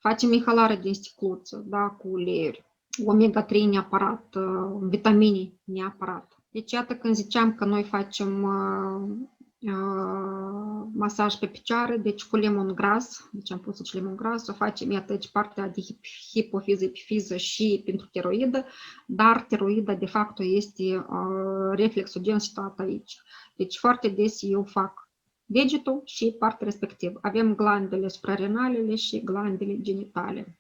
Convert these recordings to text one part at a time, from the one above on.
Facem inhalare din sticluță, da, cu uleiuri. Omega-3 neapărat, vitamine neapărat. Deci, iată, când ziceam că noi facem masaj pe picioare, deci cu lemon gras, deci am pus aici lemon gras, o facem, iată, aici partea de hipofiză, epifiză și pentru tiroidă, dar tiroida de fapt este reflexogen situat aici. Deci foarte des eu fac degetul și partea respectivă. Avem glandele suprarenalele și glandele genitale.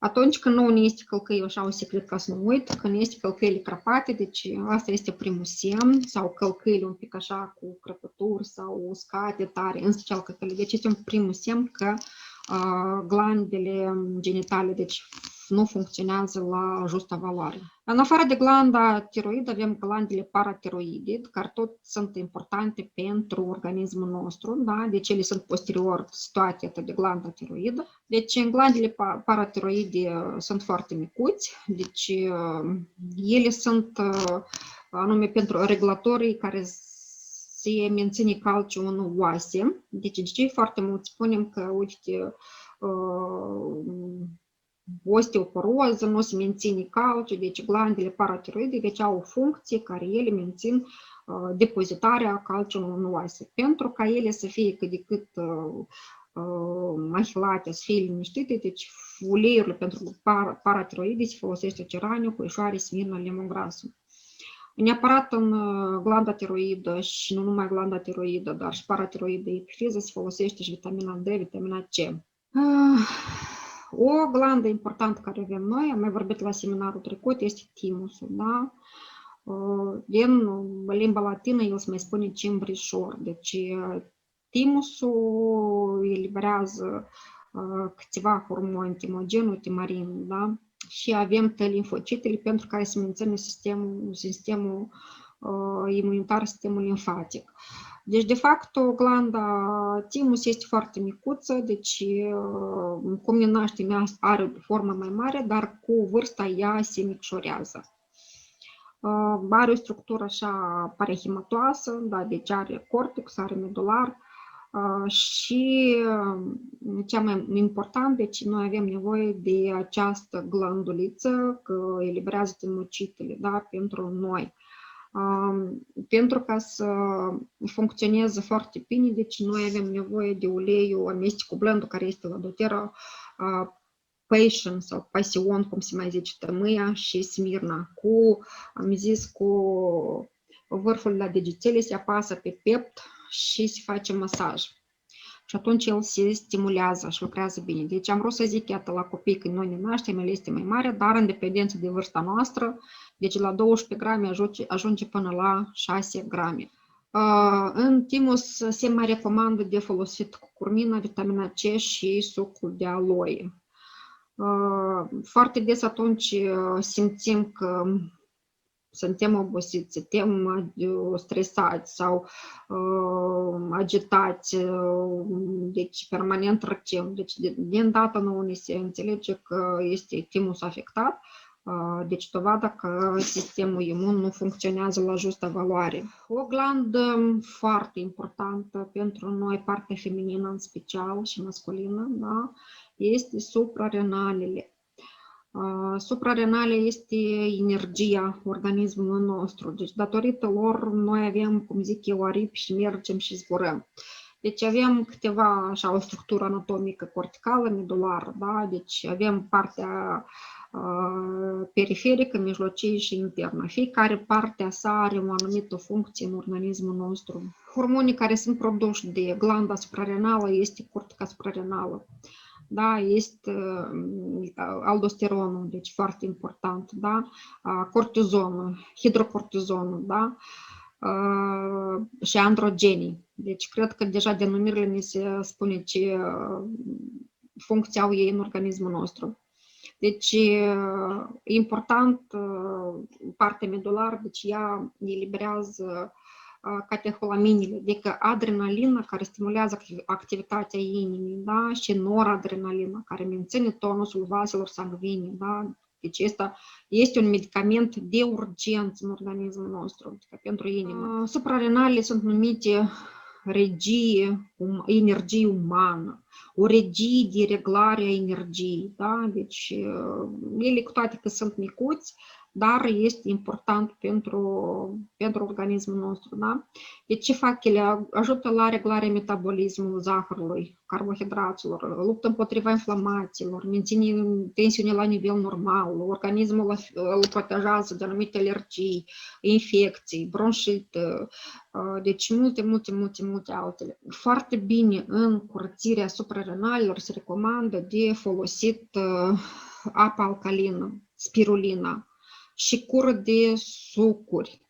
Atunci când nu ne este călcăi, așa un secret ca să nu uit, când este călcăile crăpate, deci asta este primul semn, sau călcăile un pic așa cu crăpături sau uscate tare, în special călcăile. Deci este un primul semn că glandele genitale, deci nu funcționează la justa valoare. În afară de glanda tiroidă avem glandele paratiroide, care tot sunt importante pentru organismul nostru, da? Deci ele sunt posterior situate de glanda tiroidă. Deci în glandele paratiroide sunt foarte micuți, deci ele sunt anume pentru regulatorii care se menține calciu în oase. Deci de ce foarte mult spunem că, uite, osteoporoză, nu se menține calciu, deci glandele paratiroide, deci au o funcție care ele mențin depozitarea calciului în oase. Pentru ca ele să fie cât de cât ahilate, să fie liniștite, deci uleiurile pentru paratiroide se folosește ceraniu, puișoare, smirna, lemongrasul. Neapărat în glanda tiroidă și nu numai glanda tiroidă, dar și paratiroidă, epifiză, se folosește și vitamina D, vitamina C. O glandă importantă care avem noi, am mai vorbit la seminarul trecut, este timusul, da? Din limba latină el se mai spune cimbrișor, deci timusul eliberează câteva hormoni, timogenul, timarin, da? Și avem limfocitele pentru care se menține sistemul imunitar, sistemul limfatic. Deci, de fapt, glanda timus este foarte micuță, deci cum ne naștem, are o formă mai mare, dar cu vârsta ea se micșorează. Are o structură așa parehematoasă, da, deci are cortex, are medular și cea mai important, deci noi avem nevoie de această glanduliță că eliberează timocitele, da, pentru noi. Pentru ca să funcționeze foarte bine, deci noi avem nevoie de uleiul amestecul blândul care este la doTERRA, Passion sau Pasion, cum se mai zice, tămâia și smirna. Am zis, cu vârful la degetele se apasă pe piept și se face masaj. Și atunci el se stimulează și lucrează bine. Deci am vrut să zic, iată, la copii când noi ne naștem, el este mai mare, dar în dependență de vârsta noastră, deci la 12 grame ajunge până la 6 grame. În timus se mai recomandă de folosit cu curmină, vitamina C și sucul de aloe. Foarte des atunci simțim că suntem obosiți, suntem stresați sau agitați, deci permanent răcem. Deci de îndată nu ni se înțelege că este timus afectat, deci dovada că sistemul imun nu funcționează la justă valoare. O glandă foarte importantă pentru noi, partea feminină în special și masculină, da, este suprarenalele. Suprarenale este energia organismului nostru. Deci, datorită lor, noi avem, cum zic eu, aripi și mergem și zburăm. Deci avem câteva, așa, o structură anatomică corticală, medulară, da? Deci avem partea periferică, mijlocie și internă. Fiecare parte a sa are o anumită funcție în organismul nostru. Hormonii care sunt produși de glanda suprarenală este cortica suprarenală. Da, este aldosteronul, deci foarte important, da, cortizonul, hidrocortizonul, da, și androgenii. Deci cred că deja denumirile ne se spune ce funcții au ei în organismul nostru. Deci important, partea medulară, deci ea eliberează cateholaminile, adică adrenalina care stimulează activitatea inimii, da? Și noradrenalina care menține tonusul vaselor sanguine, da? Deci este un medicament de urgență în organismul nostru, adică pentru inimă. Suprarenalele sunt numite energie umană, o regie de reglare a energiei, da? Deci ele cu toate că sunt micuți, dar este important pentru organismul nostru, da? Deci ce fac ele? Ajută la reglarea metabolismului zahărului, carbohidraților, luptă împotriva inflamațiilor, menține tensiunea la nivel normal, organismul îl protejează de anumite alergii, infecții, bronșită, deci multe altele. Foarte bine în curățirea suprarenalelor se recomandă de folosit apa alcalină, spirulina, și cură de sucuri,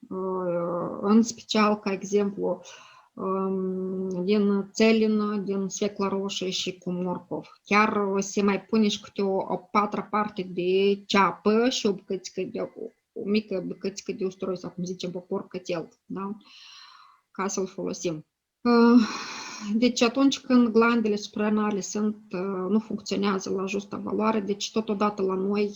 în special, ca exemplu, din țelină, din sfeclă roșie și cu morcov. Chiar se mai pune și câte o patra parte de ceapă și o mică bucățică de usturoi, sau cum zicem, porcățel, da? Ca să-l folosim. Deci atunci când glandele suprarenale nu funcționează la justă valoare, deci totodată la noi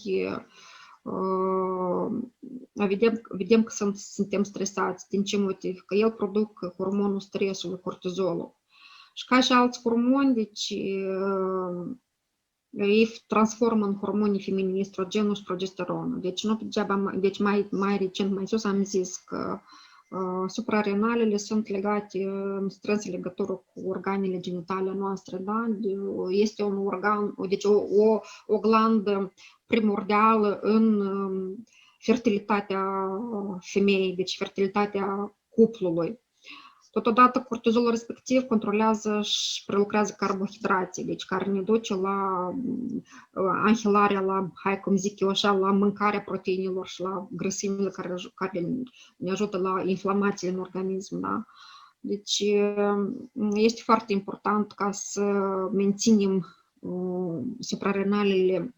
vedem că suntem stresați. Din ce motiv? Că el produc hormonul stresului, cortizolul. Și ca și alți hormoni, deci ei transformă în hormonii feminini estrogenul și progesteronul. Deci, nu degeaba, deci mai recent, mai sus, am zis că suprarenalele sunt legate în strânsă legătură cu organele genitale noastre, da? Este un organ, deci o glandă primordială în fertilitatea femeii, deci fertilitatea cuplului. Totodată, cortizolul respectiv controlează și prelucrează carbohidrații, deci care ne duce la anhilarea, hai cum zic eu așa, la mâncarea proteinilor și la grăsimile care ne ajută la inflamațiile în organism. Da? Deci este foarte important ca să menținem suprarenalele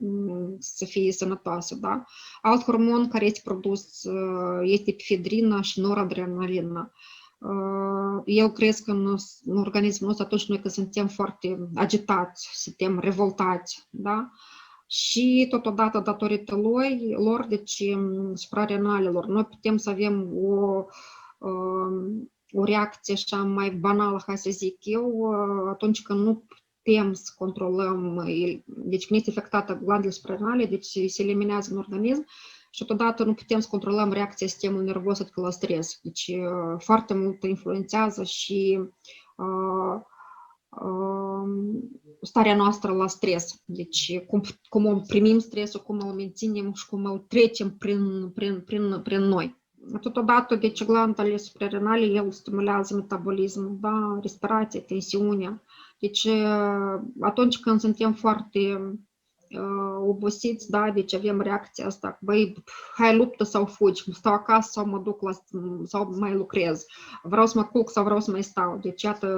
să fie sănătoase. Da? Alt hormon care este produs este epifedrina și noradrenalina. El cresc în organismul nostru atunci noi când suntem foarte agitați, suntem revoltați, da? Și totodată datorită lor, deci suprarenalelor, noi putem să avem o reacție așa mai banală, hai să zic eu, atunci când nu putem să controlăm, deci când este afectată glandele suprarenale, deci se eliminează în organism, și totodată nu putem să controlăm reacția sistemului nervos, adică la stres. Deci foarte mult influențează și starea noastră la stres. Deci cum o primim stresul, cum îl menținem și cum îl trecem prin noi. Totodată, deci glandele suprarenale, el stimulează metabolismul, da, respirația, tensiunea. Deci atunci când suntem foarte obosiți, da, deci avem reacția asta, băi, hai luptă sau fugi, stau acasă sau mă duc sau mai lucrez, vreau să mă culc sau vreau să mai stau, deci iată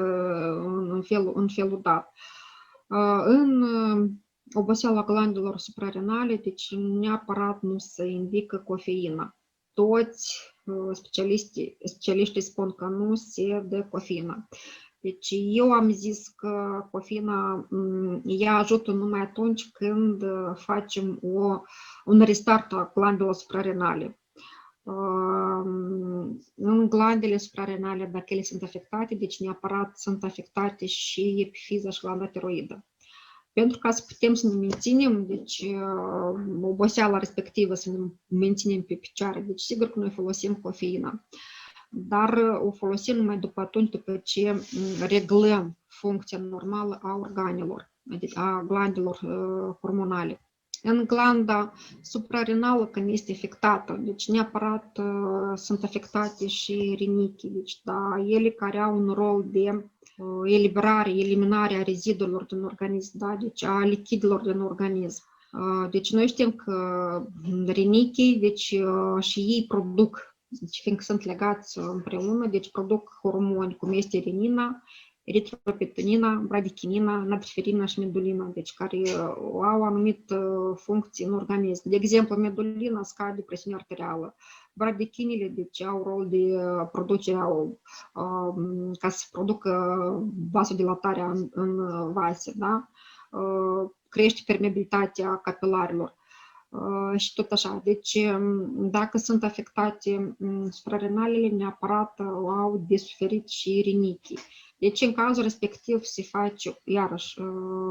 în felul dat. În oboseala glandelor suprarenale, deci neapărat nu se indică cofeina. Toți specialiștii spun că nu se dă cofeina. Deci eu am zis că cofeina ea ajută numai atunci când facem un restart a glandelor suprarenale. În glandele suprarenale, dacă ele sunt afectate, deci neapărat sunt afectate și epifiza și glanda tiroidă. Pentru ca să putem să ne menținem, deci oboseala respectivă să ne menținem pe picioare, deci sigur că noi folosim cofeina. Dar o folosim numai după ce reglăm funcția normală a organelor, adică a glandelor hormonale. În glanda suprarenală, când este afectată, deci neapărat sunt afectate și rinichii, deci da, ele care au un rol de eliminare a rezidurilor din organism, da, deci a lichidelor din organism. Deci noi știm că rinichii, deci și ei produc, deci fiindcă sunt legați împreună, deci produc hormoni cum este renina, eritropoietinina, bradichinina, natriferina și medulina, deci care au anumite funcții în organism. De exemplu, medulina scade presiunea arterială. Bradichinile, deci au rol de producerea, ca să producă vasodilatarea în vase, da? Crește permeabilitatea capilarilor. Și tot așa. Deci, dacă sunt afectate suprarenalele, neapărat au de suferit și rinichii. Deci, în cazul respectiv, se face, iarăși,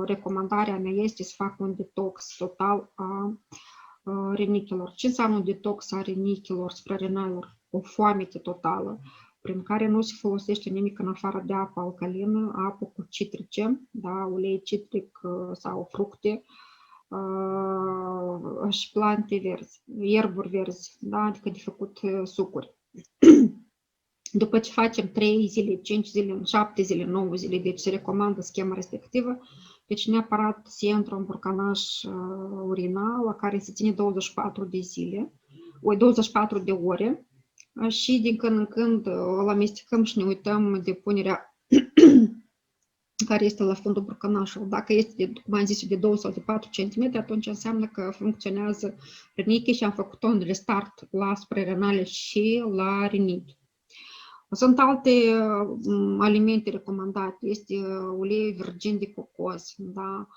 recomandarea mea este să fac un detox total a rinichilor. Ce înseamnă detox a rinichilor, suprarenalilor? O foamete totală, prin care nu se folosește nimic în afară de apă alcalină, apă cu citrice, da, ulei citric sau fructe și plante verzi, ierburi verzi, da, adică de făcut sucuri. După ce facem 3 zile, 5 zile, 7 zile, 9 zile, deci se recomandă schema respectivă, deci neapărat se intră un borcanaj urinal la care se ține 24 de zile, 24 de ore și din când în când îl amestecăm și ne uităm de punerea care este la fundul borcanașului. Dacă este, cum am zis, de 2 sau de 4 cm, atunci înseamnă că funcționează rinichi și am făcut un restart la suprarenale și la rinichi. Sunt alte alimente recomandate, este ulei virgin de cocos, da?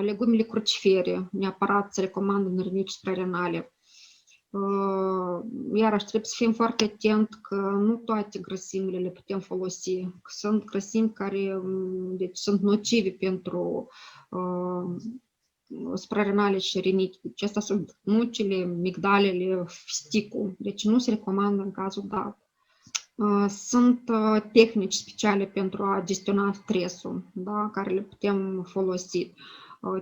Legumele crucifere, neapărat se recomandă în rinichi suprarenale. Iarăși trebuie să fim foarte atenți că nu toate grăsimile le putem folosi. Sunt grăsimi care deci, sunt nocive pentru suprarenale și rinichi. Deci astea sunt nucile, migdalele, fisticul. Deci nu se recomandă în cazul dat. Sunt tehnici speciale pentru a gestiona stresul, da, care le putem folosi.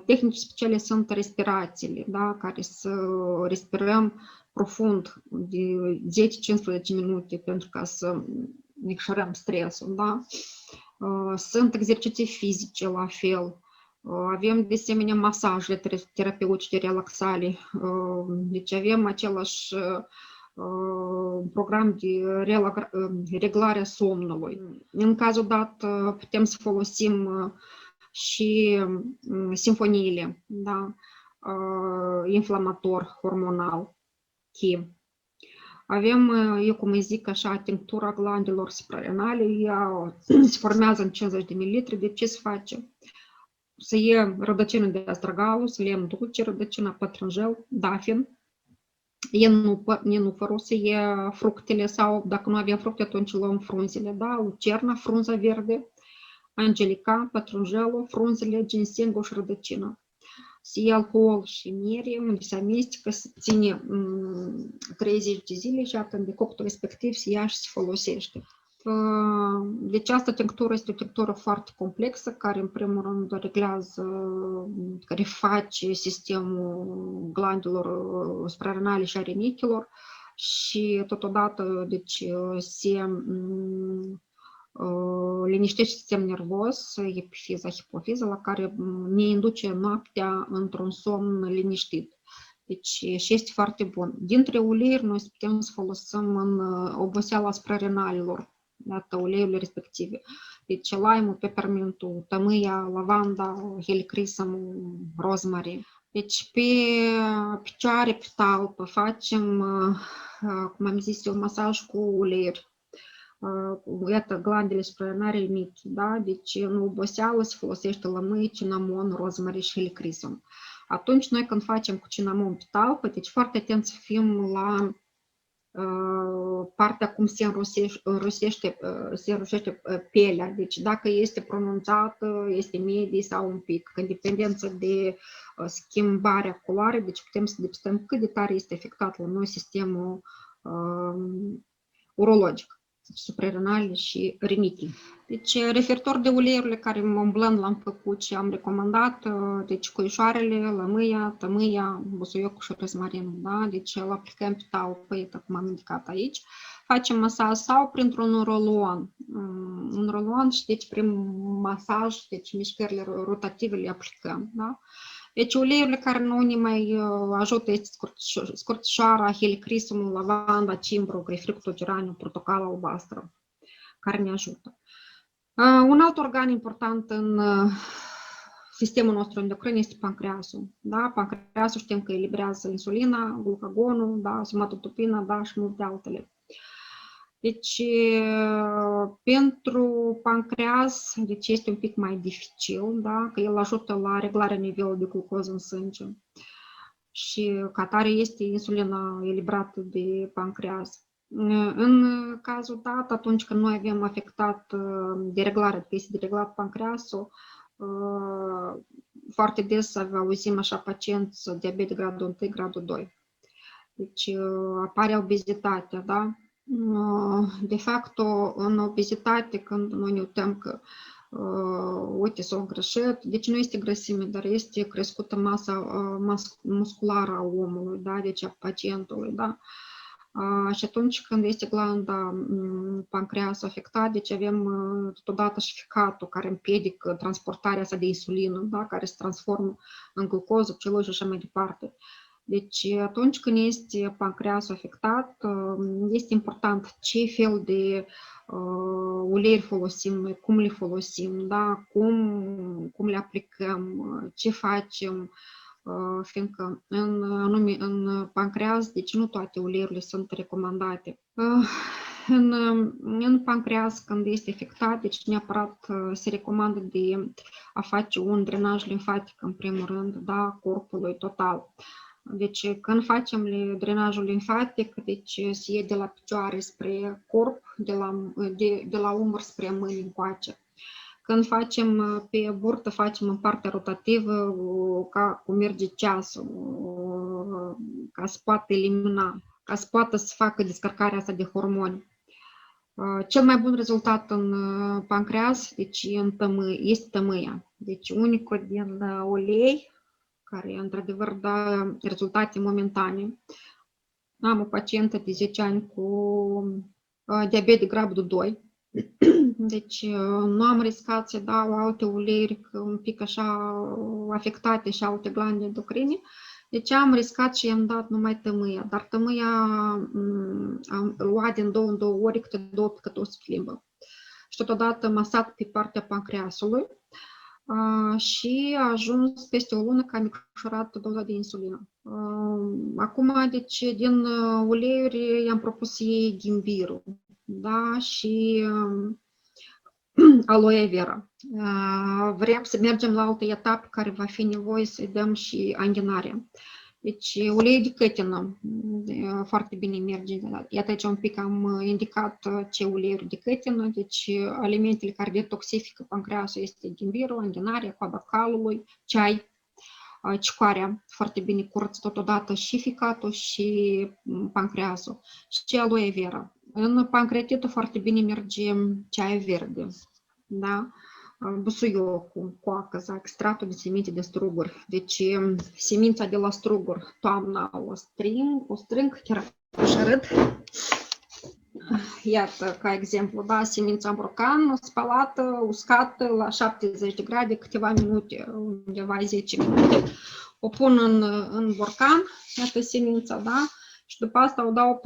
Tehnici speciale sunt respirațiile, da, care să respirăm profund de 10-15 minute pentru ca să micșorăm stresul. Da. Sunt exerciții fizice la fel. Avem de asemenea masaje terapeutice de relaxare. Deci avem același program de reglare a somnului. În cazul dat putem să folosim și simfoniile, da? Inflamator hormonal, chem. Avem, eu cum îi zic așa, tinctura glandelor suprarenale, ea se formează în 50 de ml. De ce se face? Să iei rădăcină de astragalus, lemn dulce, rădăcina pătrunjel, dafin, nenufărul, să iei fructele sau dacă nu avem fructe, atunci luăm frunzele, da? Lucerna, frunza verde, angelica, pătrunjelul, frunzele, ginsengul și rădăcina. Se ia alcool și miere, unde se amestecă, se ține 30 de zile și atât de coctul respectiv se ia și se folosește. Deci asta tinctură este o tinctură foarte complexă, care în primul rând reglează, care face sistemul glandelor suprarenale și a rinichilor și totodată deci, se liniștește sistemul nervos, epifiza, hipofiza, la care ne induce noaptea într-un somn liniștit. Deci și este foarte bun. Dintre uleiuri noi putem să folosim în oboseala suprarenalilor, iată, uleiurile respective. Deci laimul, peppermintul, tămâia, lavanda, helichrysum, rosemary. Deci pe picioare, pe talpă facem, cum am zis eu, masaj cu uleiuri. Iată, glandele suprarenale mici, da? Deci în oboseală se folosește lămâie, cinamon, rosemary și helichrysum. Atunci noi când facem cu cinamon pe talpă, deci foarte atent să fim la partea cum se înrosește pielea. Deci dacă este pronunțată, este medie sau un pic. În dependență de schimbarea culoarei, deci putem să depistăm cât de tare este afectat la noi sistemul urologic, suprarenale și rinichi. Deci, referitor de uleiurile care în blend l-am făcut și am recomandat, deci cuișoarele, lămâia, tămâia, busuiocul și rozmarinul, da? Deci îl aplicăm pe talpă, cum am indicat aici. Facem masaj sau printr-un roluon. Un roluon și deci prin masaj, deci mișcările rotative le aplicăm, da? Deci uleiurile care nu ne mai ajută este scurtișoara, helichrysumul, lavanda, cimbru, grefrictul, geraniu, portocală albastră, care ne ajută. Un alt organ important în sistemul nostru endocrin este pancreasul. Da? Pancreasul știm că eliberează insulina, glucagonul, da? somatotropina, da? și multe altele. Deci, pentru pancreas, deci este un pic mai dificil, da? Că el ajută la reglarea nivelului de glucoză în sânge. Și ca tare este insulina eliberată de pancreas. În cazul dat, atunci când noi avem afectat dereglarea, este dereglat pancreasul, foarte des auzim așa pacienți diabet de gradul 1, gradul 2. Deci apare obezitatea, da? De fapt, în obezitate, când noi ne uităm că uite, s-au îngrășit, deci nu este grăsime, dar este crescută masa musculară a omului, da? Deci a pacientului, da? Și atunci când este glanda pancreas afectat, deci avem totodată și ficatul care împiedică transportarea asta de insulină, da? Care se transformă în glucoză, celulă și așa mai departe. Deci atunci când este pancreasul afectat, este important ce fel de uleiuri folosim, cum le folosim, da? cum le aplicăm, ce facem, fiindcă în pancreas, deci nu toate uleiurile sunt recomandate. În pancreas, când este afectat, deci neapărat se recomandă de a face un drenaj limfatic, în primul rând, da, corpului total. Deci când facem drenajul limfatic, deci se iei de la picioare spre corp, de la umăr spre mâini încoace. Când facem pe burtă, facem în partea rotativă, ca cum merge ceasul, ca să poată elimina, ca să poată să facă descărcarea asta de hormoni. Cel mai bun rezultat în pancreas, deci este tămâia. Deci unicul din ulei, care într-adevăr dă rezultate momentane. Am o pacientă de 10 ani cu diabet de gradul 2. Deci nu am riscat să dau alte uleiuri un pic așa afectate și alte glande endocrine. Deci am riscat și i-am dat numai tămâia. Dar tămâia am luat din 2 în 2 ori, câte 2 picături schimbă. Și totodată masat pe partea pancreasului. Și a ajuns peste o lună că am micșorat doza de insulină. Acum, deci, din uleiuri i-am propus ei ghimbirul, da, și aloe vera. Vrem să mergem la altă etapă care va fi nevoie să-i dăm și anghinarea. Deci, ulei de cătină foarte bine merge. Iată aici un pic am indicat ce uleiuri de cătină. Deci, alimentele care detoxifică pancreasul este ghimbirul, anghinarea, coada calului, ceai, cicoarea, foarte bine curăță totodată și ficatul și pancreasul. Și aloe vera. În pancreatită foarte bine merge ceai verde, da? Busuiocul, coacăza, extractul de semințe de struguri. Deci semința de la struguri, toamna o strâng, chiar așa arăt. Iată, ca exemplu, da, semința în borcan, spălată, uscată la 70 de grade, câteva minute, undeva 10 minute. O pun în borcan, iată semința, da? Și după asta o dau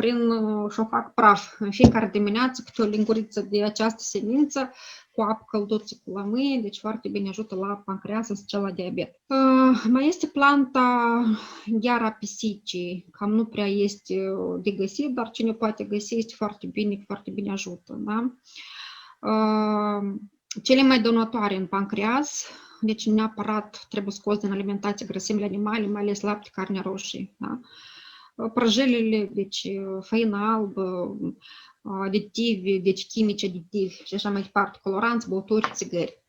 și o fac praf. În fiecare dimineață câte o linguriță de această semință cu apă călduță cu lămâie, deci foarte bine ajută la pancreas, în special la diabet. Mai este planta gheara pisicii, cam nu prea este de găsit, dar cine poate găsi este foarte bine ajută. Da? Cele mai dăunătoare în pancreas, deci neapărat trebuie scos din alimentație grăsimile animale, mai ales lapte, carne roșie. Da? Prăjelile, deci făină albă, aditivi, deci chimici aditivi și așa mai departe, coloranți, băuturi, țigări.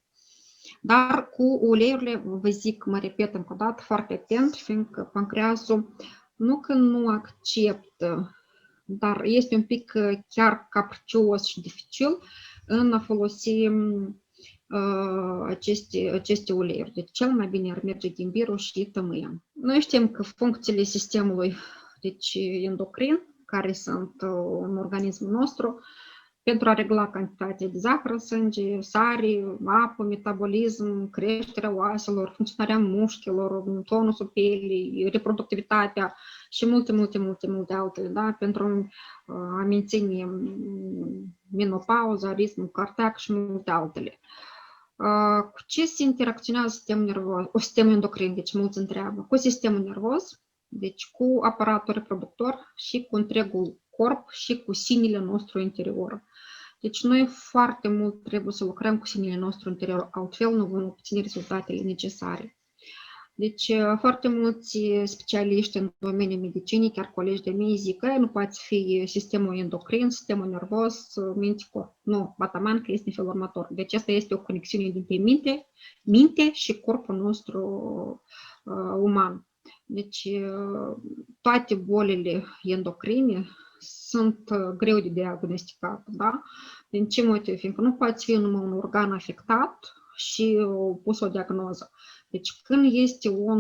Dar cu uleiurile, vă zic, mă repet încă o dată, foarte atent, fiindcă pancreasul nu că nu acceptă, dar este un pic chiar capricios și dificil în a folosi aceste uleiuri. Deci cel mai bine ar merge ghimbirul și tămâia. Noi știm că funcțiile sistemului, deci endocrin, care sunt în organismul nostru, pentru a regla cantitatea de zahăr în sânge, sare, apă, metabolism, creșterea oaselor, funcționarea mușchilor, tonusul pielii, reproductivitatea și multe altele, da? Pentru a menține menopauza, ritmul cardiac și multe altele. Cu ce se interacționează sistemul nervos, cu sistemul endocrin, deci mulți întreabă, cu sistemul nervos, deci cu aparatul reproductor și cu întregul corp și cu sinele nostru interior. Deci noi foarte mult trebuie să lucrăm cu sinele nostru interior, altfel nu vom obține rezultatele necesare. Deci, foarte mulți specialiști în domeniul medicinii, chiar colegi de mei, zic că nu poate fi sistemul endocrin, sistemul nervos, minte-corp. Nu, bataman că este în felul următor. Deci, asta este o conexiune dintre minte și corpul nostru uman. Deci, toate bolile endocrine sunt greu de diagnosticat, da? Din ce motiv? Fiindcă nu poate fi numai un organ afectat și pus o diagnoză. Deci când este o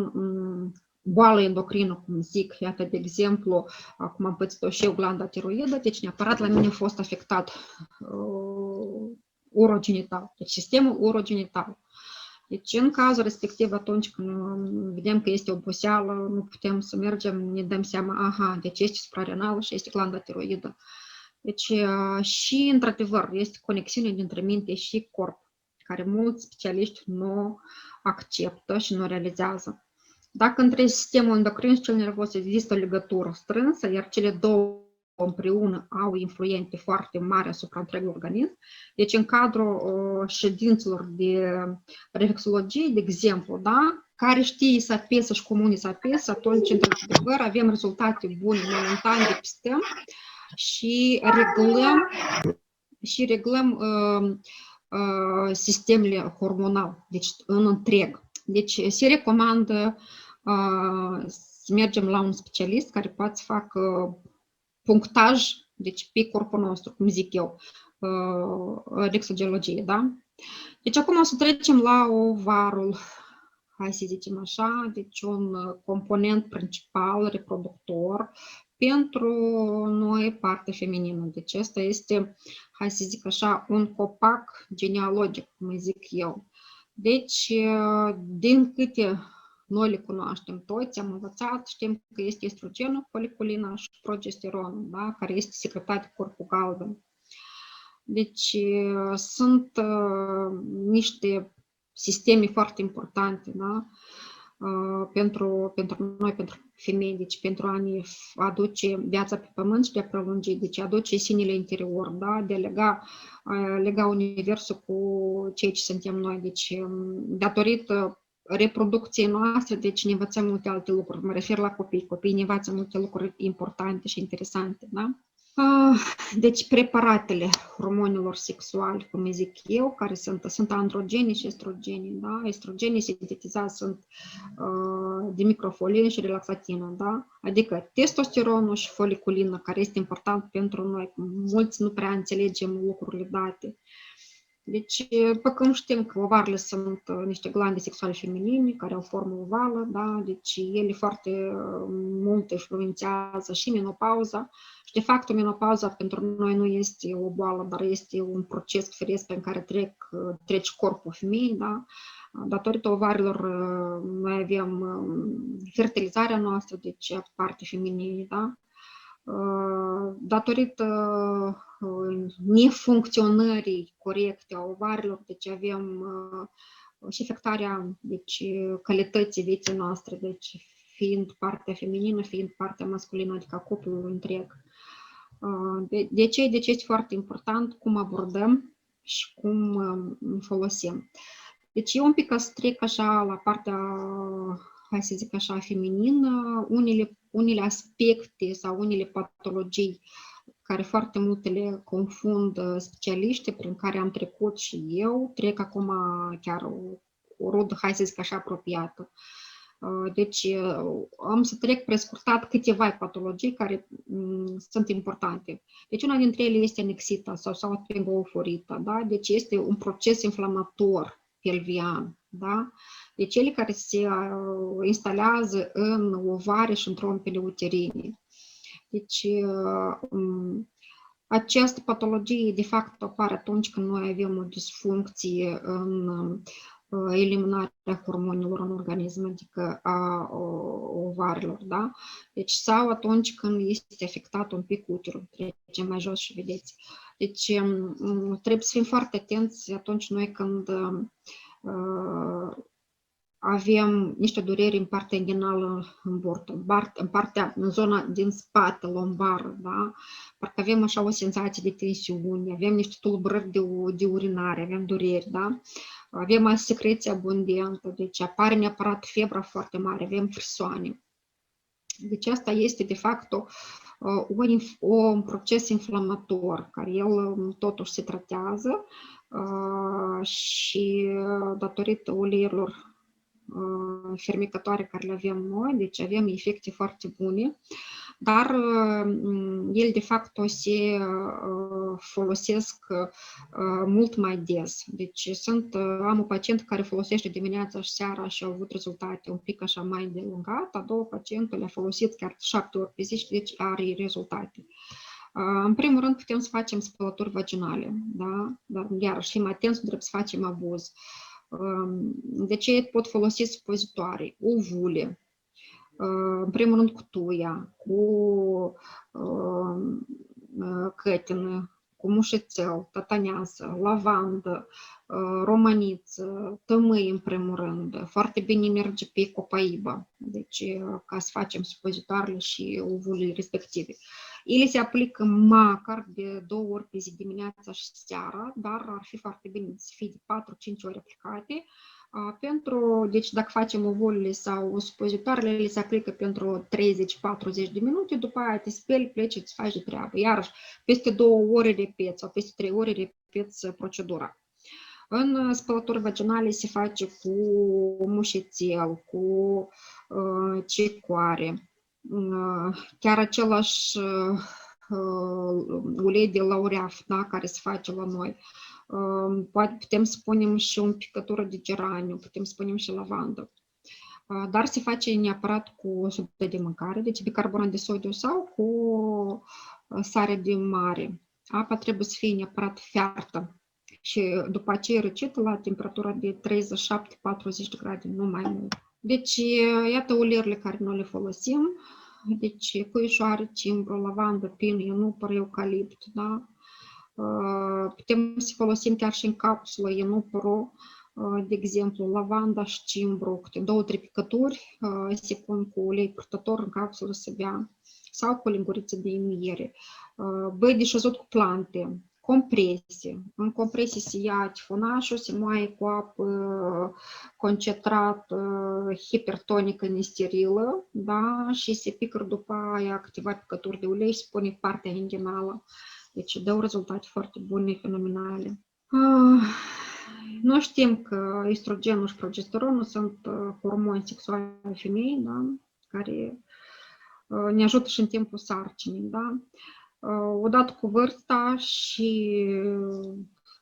boală endocrină, cum zic, iată de exemplu, acum am pățit-o și eu, glanda tiroidă, deci neapărat la mine a fost afectat urogenital, deci sistemul urogenital. Deci în cazul respectiv, atunci când vedem că este oboseală, nu putem să mergem, ne dăm seama, aha, deci este suprarenală și este glanda tiroidă. Deci și într-adevăr este conexiune dintre minte și corp, care mulți specialiști nu acceptă și nu realizează. Dacă între sistemul endocrin și cel nervos există o legătură strânsă, iar cele două împreună au influențe foarte mari asupra întregului organism, deci în cadrul ședințelor de reflexologie, de exemplu, da, care știe să apese și comune să apese, atunci, într-adevăr, avem rezultate bune momentan de pistăm și reglăm sistemele hormonale, deci în întreg. Deci se recomandă să mergem la un specialist care poate să facă punctaj, deci pe corpul nostru, cum zic eu, reflexologie, da? Deci acum o să trecem la ovarul, hai să zicem așa, deci un component principal, reproductor, pentru noi partea feminină. Deci asta este, hai să zic așa, un copac genealogic, cum zic eu. Deci, din câte noi le cunoaștem toți, am învățat, știm că este estrogenul, foliculina și progesteronul, da? Care este secretat de corpul galben. Deci sunt niște sisteme foarte importante, da? Pentru noi, pentru femei, deci pentru a ne aduce viața pe pământ și de a prelungi, deci aduce sinele interior, da? De a lega universul cu ceea ce suntem noi. Deci, datorită reproducției noastre, deci ne învățăm multe alte lucruri. Mă refer la copii. Copiii ne învață multe lucruri importante și interesante, da? Deci preparatele hormonilor sexuali, cum zic eu, care sunt androgeni și estrogeni, da? Estrogenii sintetizați sunt de microfolină și relaxatină, da? Adică testosteronul și foliculină, care este important pentru noi. Mulți nu prea înțelegem lucrurile date. Deci, după cum știm că ovarele sunt niște glande sexuale feminine care au formă ovală, da? Deci ele foarte mult influențează și menopauza. Și de fapt, menopauza pentru noi nu este o boală, dar este un proces firesc pe care trece corpul femeii, da? Datorită ovarilor noi avem fertilizarea noastră, deci parte feminină, da? Datorită nefuncționării corecte a ovarilor, deci avem și afectarea deci, calității vieții noastre, deci fiind partea feminină, fiind partea masculină, adică cuplul întreg. Deci este foarte important cum abordăm și cum folosim. Deci eu un pic să trec așa la partea, hai să zic așa, feminină, unele aspecte sau unele patologii care foarte multe le confund specialiști, prin care am trecut și eu, trec acum chiar o rudă, hai să zic așa, apropiată. Deci am să trec prescurtat câteva patologii care sunt importante. Deci una dintre ele este anexita sau sphingoforită, da? Deci este un proces inflamator pelvian, da? Deci cele care se instalează în ovare și în trompele uterine. Deci această patologie de fapt apare atunci când noi avem o disfuncție în eliminarea hormonilor în organism, adică a ovarilor, da? Deci sau atunci când este afectat un pic uterul, trecem mai jos și vedeți. Deci trebuie să fim foarte atenți atunci noi când avem niște dureri în partea inguinală în bord, în zona din spate, lombară, da? Parcă avem așa o senzație de tensiune, avem niște tulburări de urinare, avem dureri, da? avem secreție abundentă, deci apare neapărat febra foarte mare, avem frisoane. Deci asta este de fapt un proces inflamator, care el totuși se tratează și datorită uleiurilor fermecătoare care le avem noi, deci avem efecte foarte bune, dar ele de fapt se folosesc mult mai des. Deci am un pacient care folosește dimineața și seara și a avut rezultate un pic așa mai delungat, a doua pacientă le-a folosit chiar 7 ori pe zi și deci are rezultate. În primul rând putem să facem spălături vaginale, da? Dar iarăși fim atenți, nu trebuie să facem abuz. De ce pot folosi supozitoare, ovule, în primul rând cu tuia, cu cătină, cu mușețel, tătăneasă, lavandă, romaniță, tămâi în primul rând. Foarte bine merge pe copaibă, deci ca să facem supozitoarele și ovulele respective. Ele se aplică măcar de 2 ori pe zi, dimineața și seara, dar ar fi foarte bine să fie de 4-5 ori aplicate. Deci dacă facem ovulele sau supozitoarele, le se aplică pentru 30-40 de minute, după aia te speli, pleci, îți faci de treabă. Iarăși, peste 2 ore repeți sau peste 3 ore repeți procedura. În spălături vaginale se face cu mușețel, cu cicoare, chiar același ulei de laureaf, da, care se face la noi. Putem să punem și o picătură de geraniu, putem să punem și lavandă. Dar se face neapărat cu sudă de mâncare, deci bicarbonat de sodiu sau cu sare de mare. Apa trebuie să fie neapărat fiartă și după aceea răcită la temperatura de 37-40 de grade, nu mai mult. Deci, iată uleiurile care noi le folosim. Deci, puișoară, cimbru, lavandă, pin, ienupăr, eucalipt, da? Putem să folosim chiar și în capsulă ienupărul, de exemplu, lavanda și cimbru, câte 2-3 picături, se pun cu ulei purtător în capsulă să bea, sau cu linguriță de imiere. Băi de șezut cu plante, compresie. În compresie se ia tifonașul, se moaie cu apă concentrat hipertonică nesterilă, da? Și se pică după aia câteva picături de ulei și se pune partea inguinală. Deci dau rezultate foarte bune, fenomenale. Noi știm că estrogenul și progesteronul sunt hormoni sexuali ai femeii, da? Care ne ajută și în timpul sarcinii. Da? Odată cu vârsta și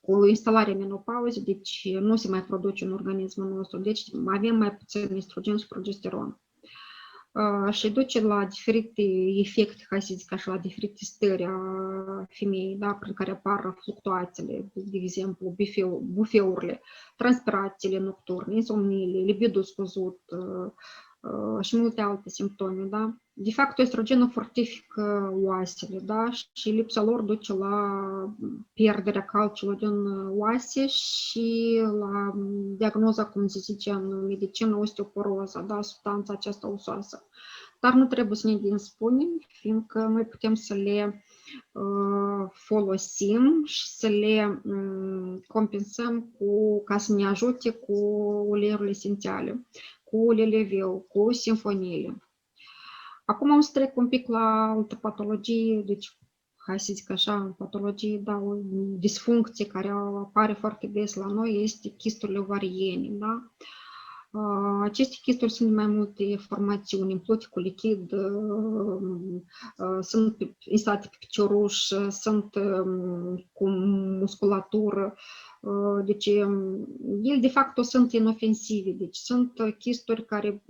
cu instalarea menopauzei, deci nu se mai produce în organismul nostru, deci avem mai puțin estrogen și progesteron. Și duce la diferite efecte, hai să zic așa, la diferite stări a femeii, da, prin care apar fluctuațiile, de exemplu, bufeurile, transpirațiile nocturne, insomniile, libido scăzut și multe alte simptome, da. De fapt, estrogenul fortifică oasele, da, și lipsa lor duce la pierderea calciului din oase și la diagnoza, cum se zice în medicină, osteoporoză, da, substanța aceasta osoasă. Dar nu trebuie să ne dispunem, fiindcă noi putem să le folosim și să le compensăm ca să ne ajute cu uleiurile esențiale, cu uleiul viu, cu simfoniile. Acum am să trec un pic la altă patologie, deci, hai să zic așa, patologie, da, o disfuncție care apare foarte des la noi este chisturile ovariene, da? Aceste chisturi sunt mai multe formațiuni, implute cu lichid, sunt instalate pe picioruș, sunt cu musculatură, deci ele de fapt sunt inofensive, deci sunt chisturi care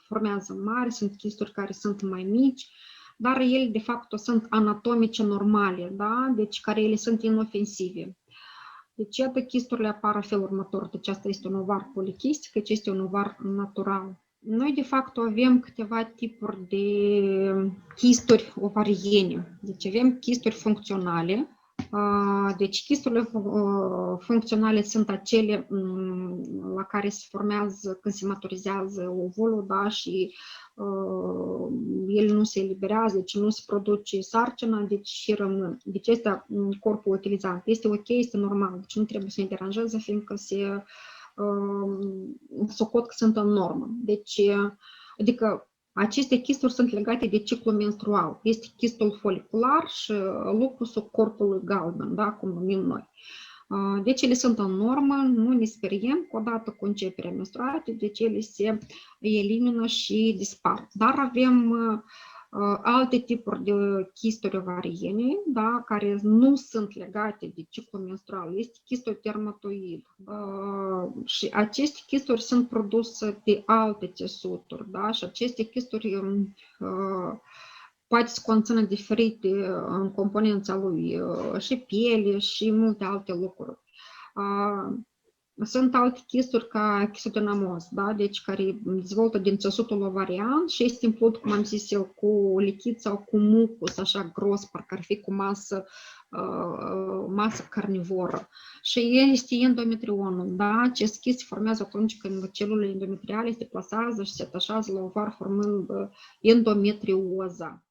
formează mari, sunt chisturi care sunt mai mici, dar ele de fapt sunt anatomice normale, da? Deci care ele sunt inofensive. Deci, iată, chisturile apar în felul următor. Deci, asta este un ovar polichistic, deci este un ovar natural. Noi, de fapt, avem câteva tipuri de chisturi ovariene. Deci, avem chisturi funcționale, Deci chisturile funcționale sunt acele la care se formează când se maturizează ovulul, da, și el nu se eliberează, deci nu se produce sarcina, deci și rămân. Deci este corpul utilizant. Este ok, este normal, deci nu trebuie să ne deranjeze, fiindcă se socot că sunt în normă. Deci, adică aceste chisturi sunt legate de ciclul menstrual. Este chistul folicular și lupusul corpului galben, da, cum numim noi. Deci ele sunt în normă, nu ne speriem că odată cu începerea menstruației, deci ele se elimină și dispar. Dar avem alte tipuri de chisturi ovariene, da, care nu sunt legate de ciclul menstrual. Este chistul dermatoid. Și aceste chisturi sunt produse de alte țesuturi, da, și aceste chisturi poate să conțină diferite în componența lui și piele și multe alte lucruri. Sunt alte chisturi ca chistodenamos, da? Deci care dezvoltă din țesutul ovarian și este umplut, cum am zis eu, cu lichid sau cu mucus, așa gros, parcă ar fi cu masă carnivoră. Și este endometrionul, da? Acest chist se formează atunci când celulele endometriale se deplasează și se atașează la ovar formând endometrioza.